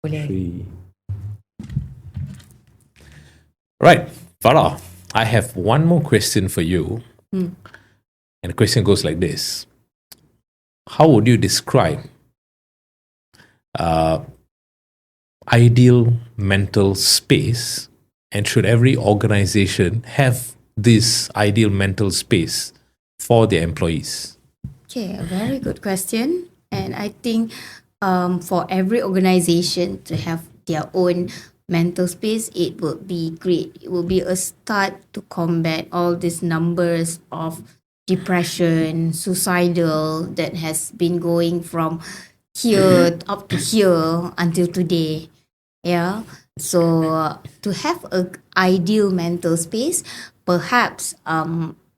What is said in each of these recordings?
Boleh. 3. Right, Farah, I have one more question for you. And the question goes like this. How would you describe ideal mental space, and should every organization have this ideal mental space for their employees? Okay, a very good question. And I think for every organization to have their own mental space, it would be great. It will be a start to combat all these numbers of depression, suicidal that has been going from here up to here until today. Yeah. So to have a ideal mental space, perhaps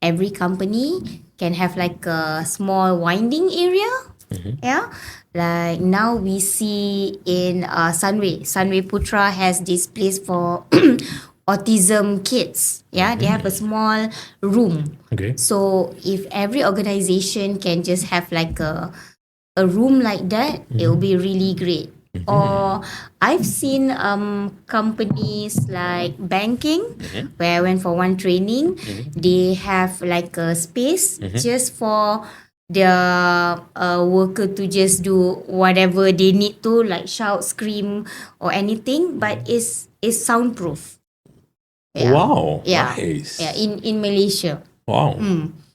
every company can have like a small winding area. Yeah. Like now we see in Sunway Putra has this place for autism kids. Yeah, they have a small room. Okay. So if every organization can just have like a room like that, it will be really great. Or I've seen companies like banking where I went for one training, they have like a space just for their worker to just do whatever they need to, like shout, scream, or anything, but it's soundproof. Wow, Yeah. nice. Yeah, in Malaysia. Wow.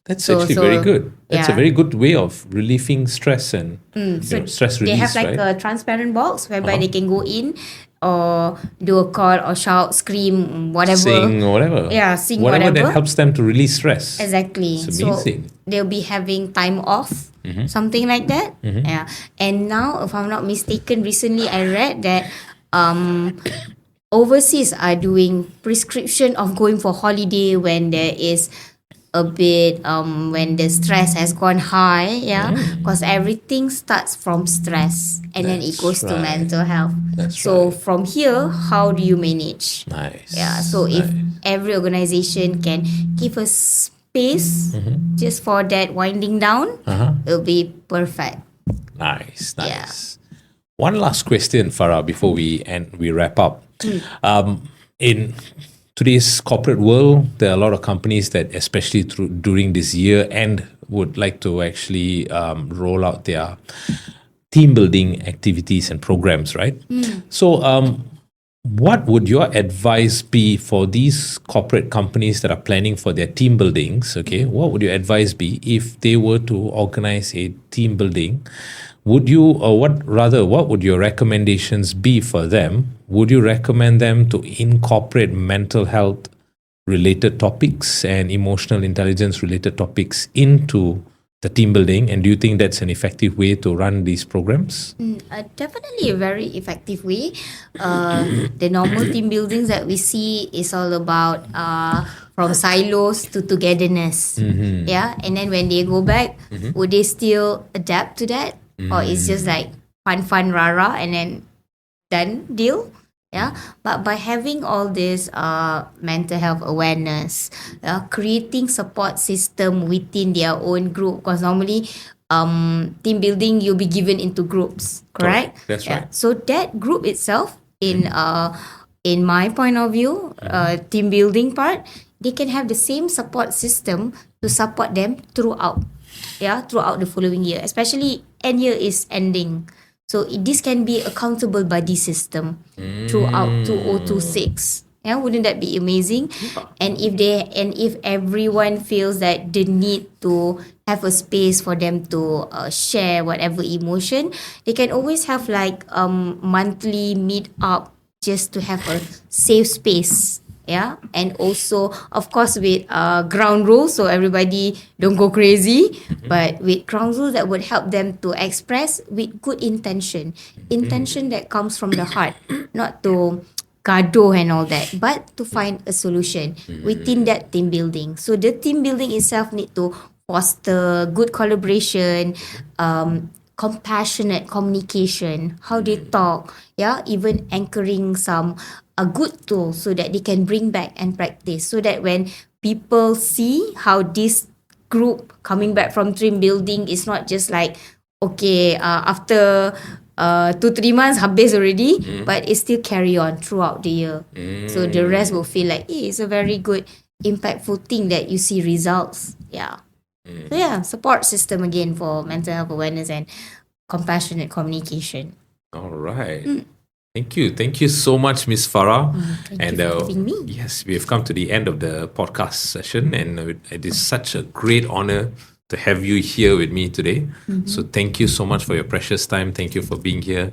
That's So- actually so, very good. That's a yeah. very good way of relieving stress and So stress they release, have like right? a transparent box whereby they can go in or do a call or shout, scream, whatever. Sing or whatever. Yeah, sing whatever whatever. that helps them to release stress. Exactly. It's So amazing. they'll be having time off, something like that. Yeah. And now, if I'm not mistaken, recently I read that overseas are doing prescription of going for holiday when there is a bit when the stress has gone high, yeah, because everything starts from stress and then it That's goes to right. mental health. That's So right. from here, how do you manage? Nice. Yeah, so if nice. every organization can give a space just for that winding down, it'll be perfect. Nice, Yeah. nice. One last question, Farah, before we wrap up. In today's corporate world, there are a lot of companies that, especially during this year end, would like to actually roll out their team building activities and programs, right? So, what would your advice be for these corporate companies that are planning for their team buildings? Okay, what would your advice be if they were to organize a team building? Would you, or what would your recommendations be for them? Would you recommend them to incorporate mental health related topics and emotional intelligence related topics into the team building? And do you think that's an effective way to run these programs? Definitely a very effective way. The normal team buildings that we see is all about from silos to togetherness. Yeah, and then when they go back, would they still adapt to that, or it's just like fun, rara, and then done deal? Yeah, but by having all this mental health awareness, creating support system within their own group, because normally team building you'll be given into groups, correct? That's right. So that group itself, in my point of view, team building part, they can have the same support system to support them throughout the following year, especially end year is ending. So this can be accountable buddy system throughout 2026. Yeah, wouldn't that be amazing? And if everyone feels that they need to have a space for them to share whatever emotion, they can always have like monthly meet up just to have a safe space. Yeah, and also of course with ground rules, so everybody don't go crazy, but with ground rules that would help them to express with good intention that comes from the heart, not to gaduh and all that, but to find a solution within that team building. So the team building itself need to foster good collaboration, compassionate communication, how they talk, yeah, even anchoring some a good tool so that they can bring back and practice, so that when people see how this group coming back from team building is not just like, okay, after 2-3 months habis already, but it still carry on throughout the year. So the rest will feel like, it's a very good, impactful thing that you see results. Yeah. So yeah, support system again for mental health awareness and compassionate communication. All right. Thank you so much, Miss Farah. Thank you for having me. Yes, we have come to the end of the podcast session, and it is such a great honor to have you here with me today. So thank you so much for your precious time. Thank you for being here.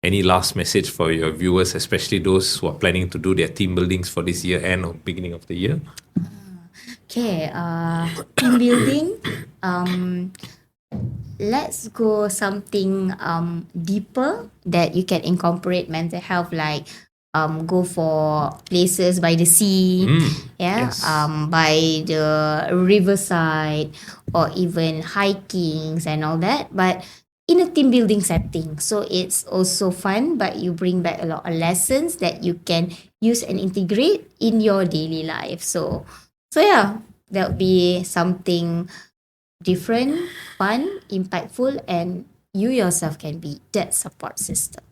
Any last message for your viewers, especially those who are planning to do their team buildings for this year and or beginning of the year? Okay, team building. Let's go something deeper that you can incorporate mental health, like go for places by the sea, yes. by the riverside, or even hikings and all that, but in a team building setting. So it's also fun, but you bring back a lot of lessons that you can use and integrate in your daily life. So yeah, that would be something different, fun, impactful, and you yourself can be that support system.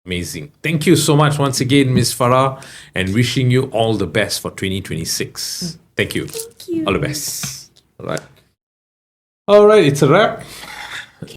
Amazing. Thank you so much once again, Miss Farah, and wishing you all the best for 2026. Thank you. Thank you. All the best. All right. All right, it's a wrap.